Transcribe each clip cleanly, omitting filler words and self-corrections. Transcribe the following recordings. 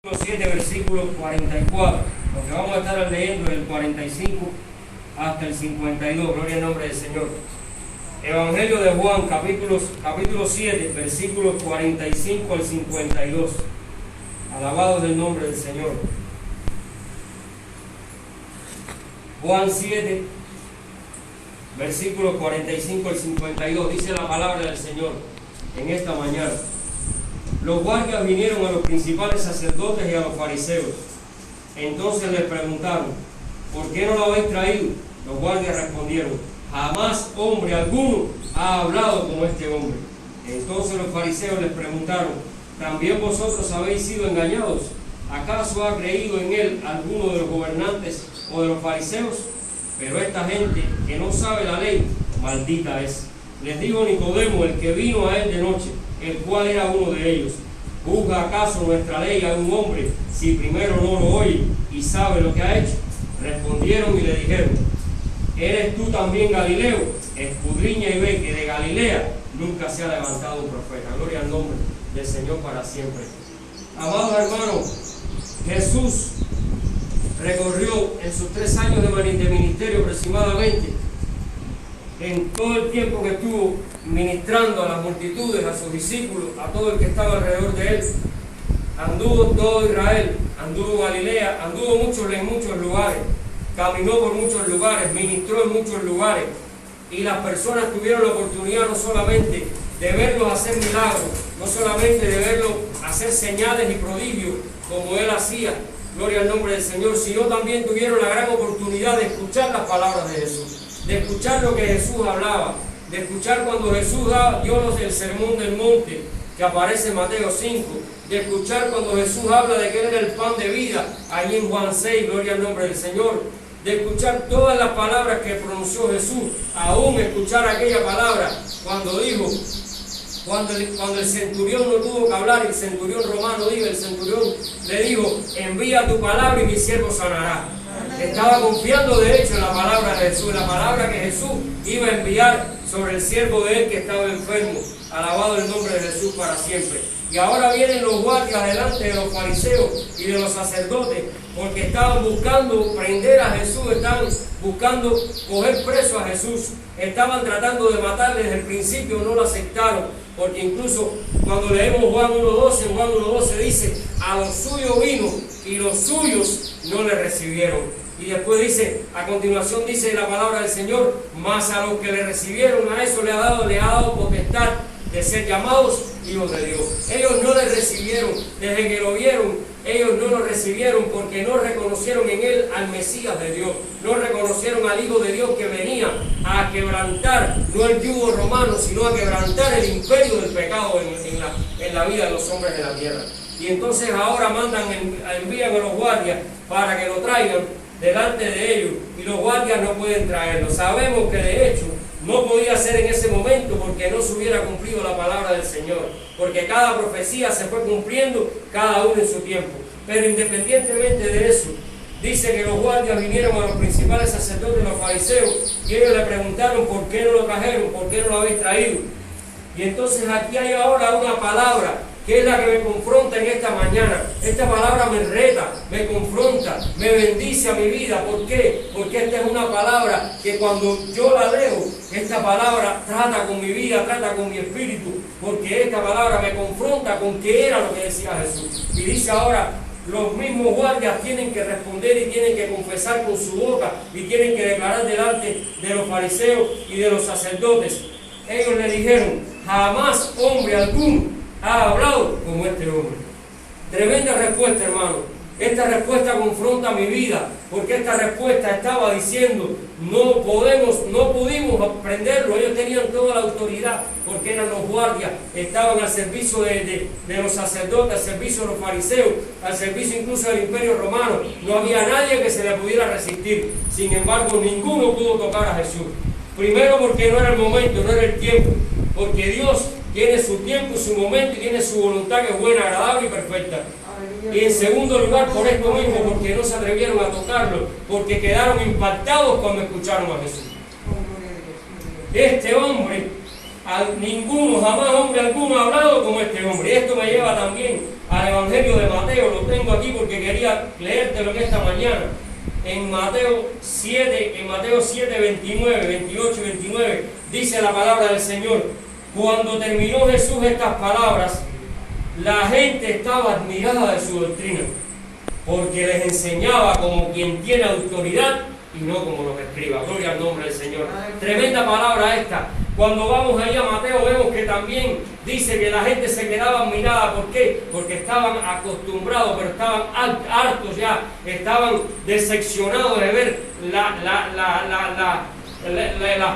7, versículo 44, porque vamos a estar leyendo del 45 hasta el 52, gloria al nombre del Señor. Evangelio de Juan, capítulo 7, versículos 45 al 52. Alabado del nombre del Señor. Juan 7, versículos 45 al 52, dice la palabra del Señor en esta mañana. Los guardias vinieron a los principales sacerdotes y a los fariseos. Entonces les preguntaron: ¿por qué no lo habéis traído? Los guardias respondieron: jamás hombre alguno ha hablado como este hombre. Entonces los fariseos les preguntaron: ¿también vosotros habéis sido engañados? ¿Acaso ha creído en él alguno de los gobernantes o de los fariseos? Pero esta gente que no sabe la ley, maldita es. Les dijo Nicodemo, el que vino a él de noche, el cual era uno de ellos: ¿juzga acaso nuestra ley a un hombre si primero no lo oye y sabe lo que ha hecho? Respondieron y le dijeron: ¿eres tú también Galileo? Escudriña y ve que de Galilea nunca se ha levantado un profeta. Gloria al nombre del Señor para siempre. Amados hermanos, Jesús recorrió en sus 3 años de ministerio aproximadamente, en todo el tiempo que estuvo ministrando a las multitudes, a sus discípulos, a todo el que estaba alrededor de él, anduvo todo Israel, anduvo Galilea, anduvo en muchos lugares, caminó por muchos lugares, ministró en muchos lugares, y las personas tuvieron la oportunidad no solamente de verlo hacer milagros, no solamente de verlo hacer señales y prodigios como él hacía, gloria al nombre del Señor, sino también tuvieron la gran oportunidad de escuchar las palabras de Jesús, de escuchar lo que Jesús hablaba, de escuchar cuando Jesús dio el sermón del monte que aparece en Mateo 5, de escuchar cuando Jesús habla de que Él era el pan de vida, allí en Juan 6, gloria al nombre del Señor, de escuchar todas las palabras que pronunció Jesús, aún escuchar aquella palabra cuando dijo, cuando el centurión no tuvo que hablar, el centurión romano el centurión le dijo: envía tu palabra y mi siervo sanará. Estaba confiando de hecho en la palabra de Jesús, la palabra que Jesús iba a enviar sobre el siervo de él que estaba enfermo. Alabado el nombre de Jesús para siempre. Y ahora vienen los guardias delante de los fariseos y de los sacerdotes, porque estaban buscando prender a Jesús, estaban buscando coger preso a Jesús, estaban tratando de matarle desde el principio, no lo aceptaron, porque incluso cuando leemos Juan 1.12, en Juan 1.12 dice: a los suyos vino y los suyos no le recibieron. Y después dice, a continuación dice la palabra del Señor: mas a los que le recibieron, a eso le ha dado potestad de ser llamados hijos de Dios. Ellos no le recibieron, desde que lo vieron, ellos no lo recibieron porque no reconocieron en él al Mesías de Dios, no reconocieron al Hijo de Dios que venía a quebrantar, no el yugo romano, sino a quebrantar el imperio del pecado en la vida de los hombres de la tierra. Y entonces ahora envían a los guardias para que lo traigan delante de ellos, y los guardias no pueden traerlo. Sabemos que de hecho no podía ser en ese momento porque no se hubiera cumplido la palabra del Señor, porque cada profecía se fue cumpliendo, cada uno en su tiempo. Pero independientemente de eso, dice que los guardias vinieron a los principales sacerdotes y los fariseos, y ellos le preguntaron: ¿por qué no lo trajeron? ¿Por qué no lo habéis traído? Y entonces aquí hay ahora una palabra que es la que me confronta en esta mañana. Esta palabra me reta, me confronta, me bendice a mi vida. ¿Por qué? Porque esta es una palabra que cuando yo la leo, esta palabra trata con mi vida, trata con mi espíritu, porque esta palabra me confronta con qué era lo que decía Jesús. Y dice ahora: los mismos guardias tienen que responder y tienen que confesar con su boca y tienen que declarar delante de los fariseos y de los sacerdotes. Ellos le dijeron: jamás hombre alguno ha hablado como este hombre. Tremenda respuesta, hermano. Esta respuesta confronta mi vida, porque esta respuesta estaba diciendo: no pudimos aprenderlo. Ellos tenían toda la autoridad, porque eran los guardias, estaban al servicio de los sacerdotes, al servicio de los fariseos, al servicio incluso del imperio romano. No había nadie que se le pudiera resistir. Sin embargo, ninguno pudo tocar a Jesús. Primero porque no era el momento, no era el tiempo, porque Dios tiene su tiempo, su momento, y tiene su voluntad que es buena, agradable y perfecta. Y en segundo lugar, por esto mismo, porque no se atrevieron a tocarlo, porque quedaron impactados cuando escucharon a Jesús. Este hombre, jamás hombre alguno ha hablado como este hombre. Y esto me lleva también a al Evangelio de Mateo. Lo tengo aquí porque quería leértelo en esta mañana. En Mateo 7, 29, 28 y 29, dice la palabra del Señor: cuando terminó Jesús estas palabras, la gente estaba admirada de su doctrina, porque les enseñaba como quien tiene autoridad y no como los escribas. Gloria al nombre del Señor. Tremenda palabra esta. Cuando vamos ahí a Mateo vemos que también dice que la gente se quedaba admirada. ¿Por qué? Porque estaban acostumbrados, pero estaban hartos ya, estaban decepcionados de ver las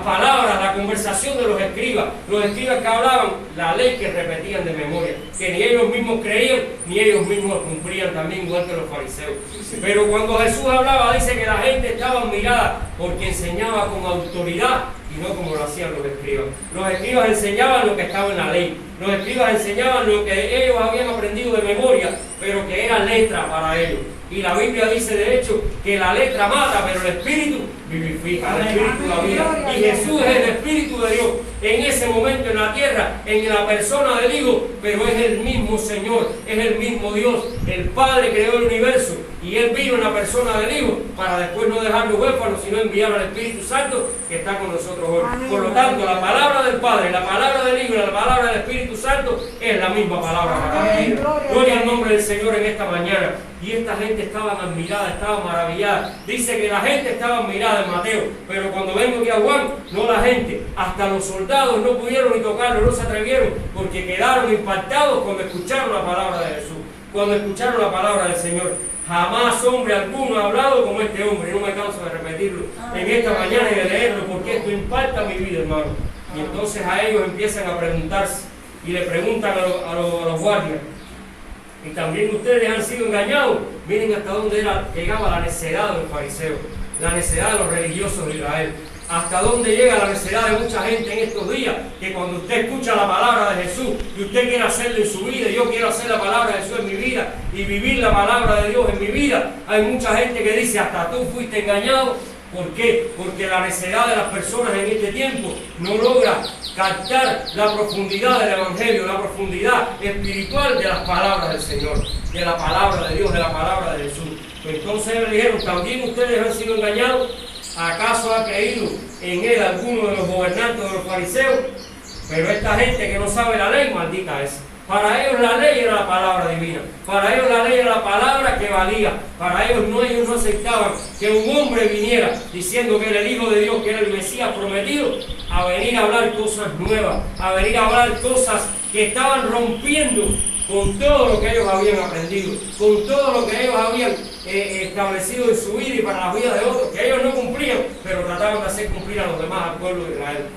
palabras, la conversación de los escribas que hablaban la ley, que repetían de memoria, que ni ellos mismos creían ni ellos mismos cumplían, también igual que los fariseos. Pero cuando Jesús hablaba, dice que la gente estaba admirada porque enseñaba con autoridad y no como lo hacían los escribas. Los escribas enseñaban lo que estaba en la ley, los escribas enseñaban lo que ellos habían aprendido de memoria, pero que era letra para ellos. Y la Biblia dice de hecho que la letra mata, pero el Espíritu vivifica, el Espíritu da vida. Y Jesús es el Espíritu de Dios en ese momento en la tierra, en la persona del Hijo, pero es el mismo Señor, es el mismo Dios. El Padre creó el universo y Él vino en la persona del Hijo para después no dejarnos huérfanos, sino enviar al Espíritu Santo que está con nosotros hoy. Por lo tanto, la palabra del Padre, la palabra del Hijo y la palabra del Espíritu Santo es la misma palabra para la vida. Gloria al nombre del Señor en esta mañana. Y esta gente estaba admirada, estaba maravillada. Dice que la gente estaba admirada en Mateo, pero cuando vengo aquí a Juan, no la gente, hasta los soldados no pudieron ni tocarlo, no se atrevieron, porque quedaron impactados cuando escucharon la palabra de Jesús, cuando escucharon la palabra del Señor. Jamás hombre alguno ha hablado como este hombre, y no me canso de repetirlo en esta mañana y de leerlo, porque esto impacta mi vida, hermano. Y entonces a ellos empiezan a preguntarse, y le preguntan a los guardias: y también ustedes han sido engañados. Miren hasta dónde llegaba la necedad de los fariseos, la necedad de los religiosos de Israel. Hasta dónde llega la necedad de mucha gente en estos días, que cuando usted escucha la palabra de Jesús y usted quiere hacerlo en su vida, yo quiero hacer la palabra de Jesús en mi vida y vivir la palabra de Dios en mi vida, hay mucha gente que dice: hasta tú fuiste engañado. ¿Por qué? Porque la necedad de las personas en este tiempo no logra captar la profundidad del Evangelio, la profundidad espiritual de las palabras del Señor, de la palabra de Dios, de la palabra de Jesús. Entonces le dijeron: ¿también ustedes han sido engañados? ¿Acaso ha creído en él alguno de los gobernantes de los fariseos? Pero esta gente que no sabe la ley, maldita es. Para ellos la ley era la palabra divina, para ellos la ley era la palabra que valía, para ellos no aceptaban que un hombre viniera diciendo que era el Hijo de Dios, que era el Mesías prometido, a venir a hablar cosas nuevas, a venir a hablar cosas que estaban rompiendo con todo lo que ellos habían aprendido, con todo lo que ellos habían establecido en su vida y para la vida de otros, que ellos no cumplían, pero trataban de hacer cumplir a los demás, al pueblo de Israel.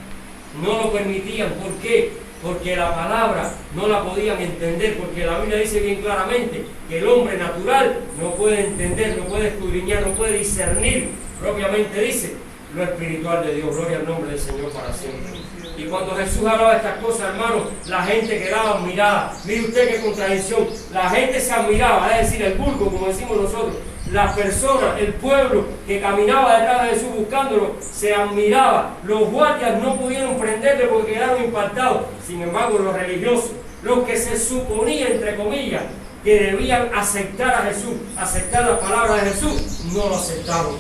No lo permitían. ¿Por qué? Porque la palabra no la podían entender, porque la Biblia dice bien claramente que el hombre natural no puede entender, no puede escudriñar, no puede discernir, propiamente dice, lo espiritual de Dios. Gloria al nombre del Señor para siempre. Y cuando Jesús hablaba estas cosas, hermanos, la gente quedaba admirada. Mire usted qué contradicción. La gente se admiraba, es decir, el vulgo, como decimos nosotros. Las personas, el pueblo que caminaba detrás de Jesús buscándolo, se admiraba. Los guardias no pudieron prenderle porque quedaron impactados. Sin embargo, los religiosos, los que se suponía, entre comillas, que debían aceptar a Jesús, aceptar la palabra de Jesús, no lo aceptaron.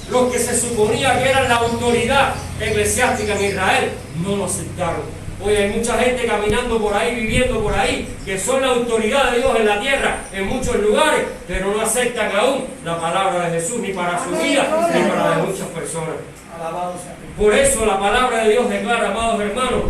Los que se suponía que eran la autoridad eclesiástica en Israel, no lo aceptaron. Hoy hay mucha gente caminando por ahí, viviendo por ahí, que son la autoridad de Dios en la tierra, en muchos lugares, pero no aceptan aún la palabra de Jesús, ni para su vida, ni para la de muchas personas. Por eso la palabra de Dios declara, amados hermanos,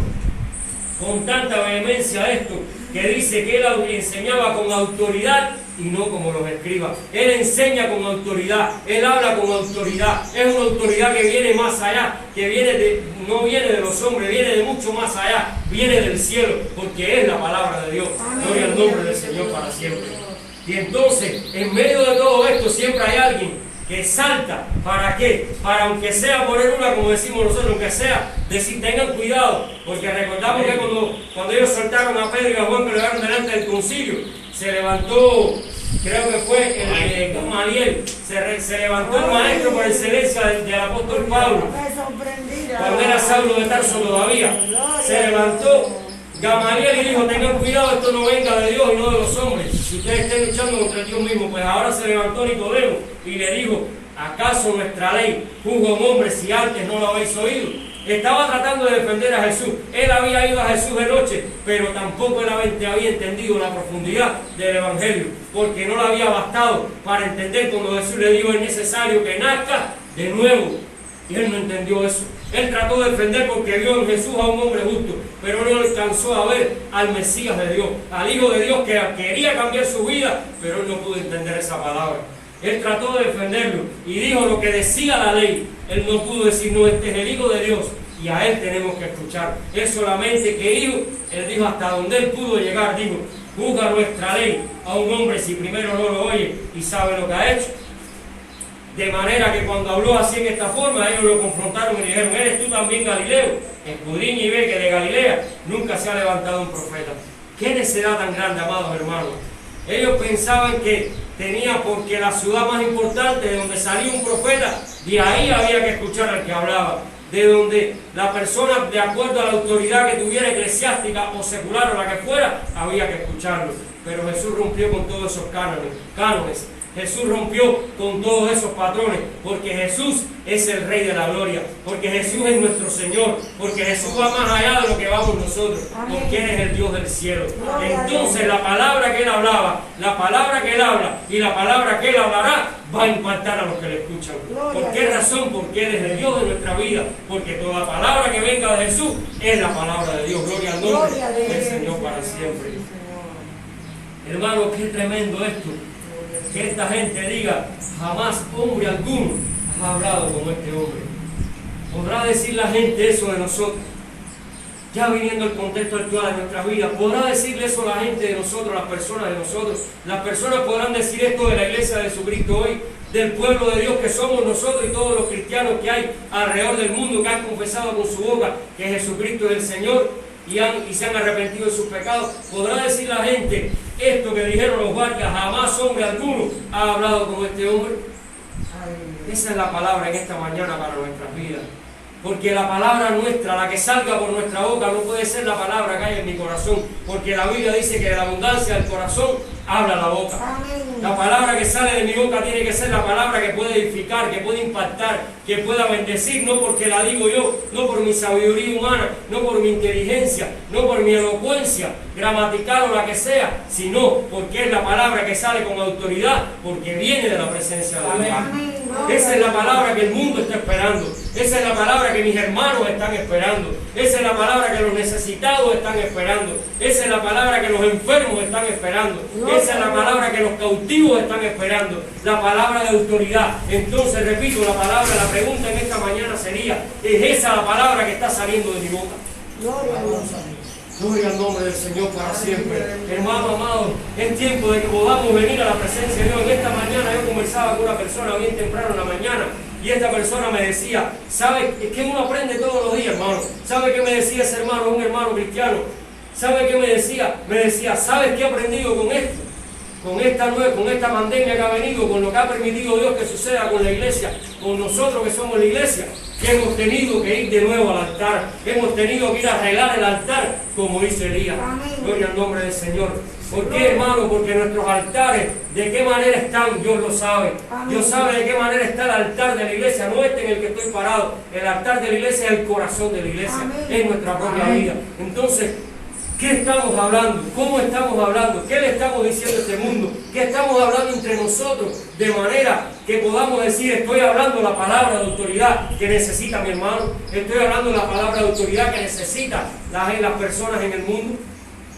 con tanta vehemencia esto, que dice que Él enseñaba con autoridad y no como los escribas. Él enseña con autoridad, Él habla con autoridad. Es una autoridad que viene más allá, que no viene de los hombres, viene de mucho más allá, viene del cielo, porque es la palabra de Dios. Gloria al nombre del Señor para siempre. Y entonces, en medio de todo esto, siempre hay alguien que salta. ¿Para qué? Para, aunque sea poner una, como decimos nosotros, aunque sea decir: tengan cuidado, porque recordamos que cuando ellos soltaron a Pedro y a Juan, que lo llevaron delante del concilio, se levantó, creo que fue el Gamaliel, se levantó el maestro por excelencia del apóstol Pablo, cuando era Saulo de Tarso todavía, se levantó Gamaliel y dijo: tengan cuidado, esto no venga de Dios y no de los hombres, si ustedes estén luchando contra Dios mismo. Pues ahora se levantó Nicodemo y le dijo: ¿acaso nuestra ley juzga a un hombre si antes no lo habéis oído? Estaba tratando de defender a Jesús. Él había ido a Jesús de noche, pero tampoco él había entendido la profundidad del Evangelio, porque no le había bastado para entender cuando Jesús le dijo: es necesario que nazca de nuevo. Y él no entendió eso. Él trató de defender porque vio en Jesús a un hombre justo, pero no alcanzó a ver al Mesías de Dios, al Hijo de Dios que quería cambiar su vida, pero él no pudo entender esa palabra. Él trató de defenderlo y dijo lo que decía la ley. Él no pudo decir: no, este es el Hijo de Dios y a él tenemos que escuchar. Él solamente que dijo, él dijo hasta donde él pudo llegar, dijo: juzga nuestra ley a un hombre si primero no lo oye y sabe lo que ha hecho. De manera que cuando habló así en esta forma, ellos lo confrontaron y le dijeron: ¿eres tú también Galileo? Escudriña y ve que de Galilea nunca se ha levantado un profeta. ¿Qué necedad tan grande, amados hermanos? Ellos pensaban que tenía, porque la ciudad más importante de donde salía un profeta, de ahí había que escuchar al que hablaba, de donde la persona, de acuerdo a la autoridad que tuviera, eclesiástica o secular o la que fuera, había que escucharlo. Pero Jesús rompió con todos esos cánones. Jesús rompió con todos esos patrones, porque Jesús es el Rey de la Gloria, porque Jesús es nuestro Señor, porque Jesús va más allá de lo que vamos nosotros, porque Él es el Dios del cielo. Entonces la palabra que Él hablaba, la palabra que Él habla y la palabra que Él hablará va a impactar a los que le escuchan. ¿Por qué razón? Porque Él es el Dios de nuestra vida, porque toda palabra que venga de Jesús es la palabra de Dios. Gloria al nombre del Señor para siempre. Hermano, qué tremendo esto. Que esta gente diga: jamás hombre alguno ha hablado como este hombre. ¿Podrá decir la gente eso de nosotros? Ya viniendo el contexto actual de nuestra vida, ¿podrá decirle eso la gente de nosotros, las personas de nosotros? Las personas podrán decir esto de la iglesia de Jesucristo hoy, del pueblo de Dios que somos nosotros y todos los cristianos que hay alrededor del mundo que han confesado con su boca que Jesucristo es el Señor y se han arrepentido de sus pecados. ¿Podrá decir la gente esto que dijeron los guardias: jamás hombre alguno ha hablado como este hombre? Esa es la palabra en esta mañana para nuestras vidas. Porque la palabra nuestra, la que salga por nuestra boca, no puede ser la palabra que hay en mi corazón, porque la Biblia dice que de la abundancia del corazón habla la boca. La palabra que sale de mi boca tiene que ser la palabra que puede edificar, que puede impactar, que pueda bendecir, no porque la digo yo, no por mi sabiduría humana, no por mi inteligencia, no por mi elocuencia gramatical o la que sea, sino porque es la palabra que sale con autoridad, porque viene de la presencia de Dios. Esa es la palabra que el mundo está esperando. Esa es la palabra que mis hermanos están esperando. Esa es la palabra que los necesitados están esperando. Esa es la palabra que los enfermos están esperando. Esa es la palabra que los cautivos están esperando. La palabra de autoridad. Entonces, repito, la pregunta en esta mañana sería: ¿es esa la palabra que está saliendo de mi boca? Gloria al nombre del Señor para siempre. Hermano amado, es tiempo de que podamos venir a la presencia de Dios. En esta mañana yo conversaba con una persona bien temprano en la mañana, y esta persona me decía: ¿sabe? Es que uno aprende todos los días, hermano. ¿Sabe qué me decía ese hermano, un hermano cristiano? ¿Sabe qué me decía? Me decía: ¿sabes qué he aprendido con esto? Con esta pandemia que ha venido, con lo que ha permitido Dios que suceda con la iglesia, con nosotros que somos la iglesia, que hemos tenido que ir de nuevo al altar, hemos tenido que ir a arreglar el altar, como dice Elías. Gloria al nombre del Señor. ¿Por qué, hermano? Porque nuestros altares, ¿de qué manera están? Dios lo sabe. Dios sabe de qué manera está el altar de la iglesia, no este en el que estoy parado. El altar de la iglesia es el corazón de la iglesia, es nuestra propia vida. Entonces, ¿qué estamos hablando? ¿Cómo estamos hablando? ¿Qué le estamos diciendo a este mundo? ¿Qué estamos hablando entre nosotros? De manera que podamos decir: estoy hablando la palabra de autoridad que necesita mi hermano. Estoy hablando la palabra de autoridad que necesita las personas en el mundo.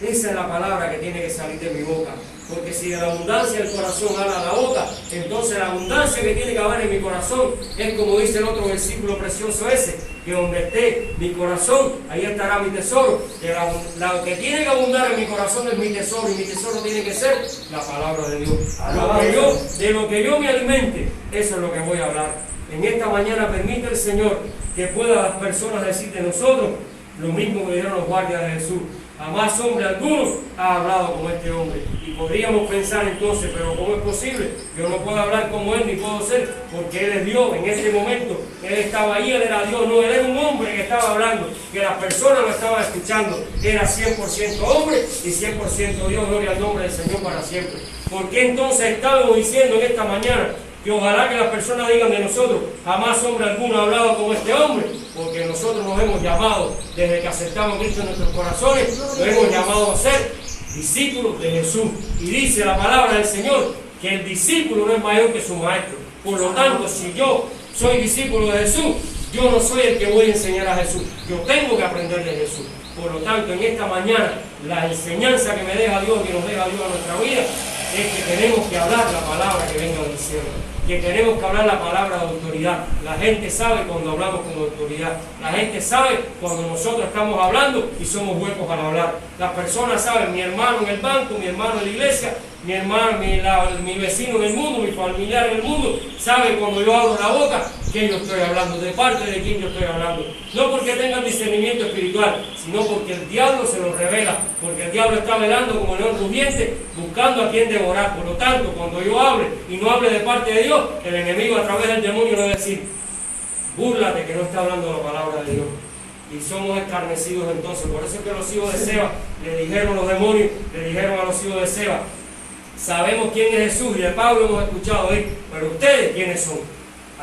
Esa es la palabra que tiene que salir de mi boca. Porque si de la abundancia del corazón habla la boca, entonces la abundancia que tiene que haber en mi corazón es como dice el otro versículo precioso ese: que donde esté mi corazón, ahí estará mi tesoro. Lo que tiene que abundar en mi corazón es mi tesoro, y mi tesoro tiene que ser la palabra de Dios. De lo que yo me alimente, eso es lo que voy a hablar. En esta mañana permite el Señor que pueda las personas decir de nosotros lo mismo que dijeron los guardias de Jesús: Jamás hombre alguno ha hablado como este hombre. Y podríamos pensar entonces, pero ¿cómo es posible? Yo no puedo hablar como él, ni puedo ser, porque él es Dios. En este momento, él estaba ahí, él era Dios. No, él era un hombre que estaba hablando, que las personas lo estaban escuchando. Era 100% hombre y 100% Dios. Gloria al nombre del Señor para siempre. ¿Por qué entonces estamos diciendo en esta mañana que ojalá que las personas digan de nosotros, jamás hombre alguno ha hablado como este hombre? Porque nosotros nos hemos llamado, desde que aceptamos a Cristo en nuestros corazones, nos hemos llamado a ser discípulos de Jesús. Y dice la palabra del Señor que el discípulo no es mayor que su maestro. Por lo tanto, si yo soy discípulo de Jesús, yo no soy el que voy a enseñar a Jesús. Yo tengo que aprender de Jesús. Por lo tanto, en esta mañana, la enseñanza que me deja Dios, que nos deja Dios a nuestra vida, es que tenemos que hablar la palabra que venga del cielo, que tenemos que hablar la palabra de autoridad. La gente sabe cuando hablamos con autoridad, la gente sabe cuando nosotros estamos hablando y somos huecos al hablar. Las personas saben, mi hermano en el banco, mi hermano en la iglesia, mi hermano, mi vecino en el mundo, mi familiar en el mundo, sabe cuando yo abro la boca que yo estoy hablando, de parte de quién yo estoy hablando. No porque tengan discernimiento espiritual, sino porque el diablo se lo revela, porque el diablo está velando como león rugiente, buscando a quien devorar. Por lo tanto, cuando yo hable y no hable de parte de Dios, el enemigo a través del demonio le va a decir, búrlate que no está hablando la palabra de Dios. Y somos escarnecidos entonces. Por eso es que los hijos de Seba le dijeron, los demonios le dijeron a los hijos de Seba, sabemos quién es Jesús y de Pablo hemos escuchado oír, pero ustedes quiénes son.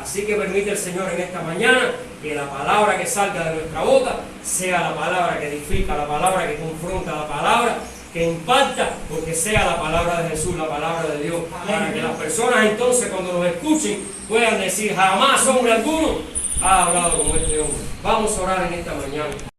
Así que permite el Señor en esta mañana que la palabra que salga de nuestra boca sea la palabra que edifica, la palabra que confronta, la palabra que impacta, porque sea la palabra de Jesús, la palabra de Dios, para que las personas entonces cuando nos escuchen puedan decir, jamás hombre alguno ha hablado como este hombre. Vamos a orar en esta mañana.